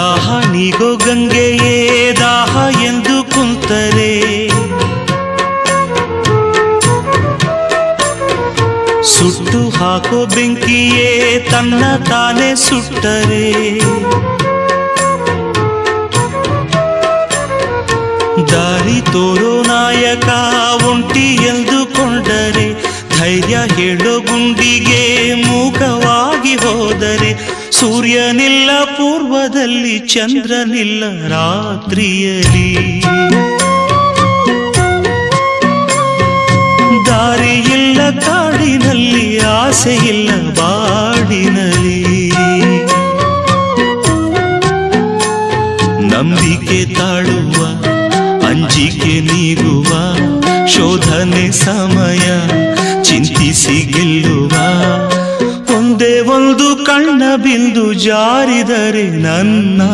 ದಾಹ ನೀಗೋ ಗಂಗೆಯೇ ದಾಹ ಎಂದು ಕುಂತರೆ, ಸುಟ್ಟು ಹಾಕೋ ಬೆಂಕಿಯೇ ತನ್ನ ತಾನೇ ಸುಟ್ಟರೆ, ದಾರಿ ತೋರೋ ನಾಯಕ ಒಂಟಿ ಎಂದುಕೊಂಡರೆ, ಧೈರ್ಯ ಹೇಳೋ ಗುಂಡಿಗೆ ಮೂಕವಾಗಿ ಹೋದರೆ, ಸೂರ್ಯನಿಲ್ಲ ಪೂರ್ವದಲ್ಲಿ ಚಂದ್ರನಿಲ್ಲ ರಾತ್ರಿಯಲ್ಲಿ, ದಾರಿಯಿಲ್ಲ ಕಾಡಿನಲ್ಲಿ ಆಸೆಯಿಲ್ಲ ಬಾಡಿನಲ್ಲಿ, ನಂಬಿಕೆ ತಾಳುವ ಅಂಜಿಕೆ ನೀಗುವ ಶೋಧನೆ ಸಮಯ ಚಿಂತಿಸಿ ಗೆಲ್ಲುವ, ಒಂದೇ ಒಂದು ಕಣ್ಣ ಬಿಂದು ಜಾರಿದರೆ ನನ್ನ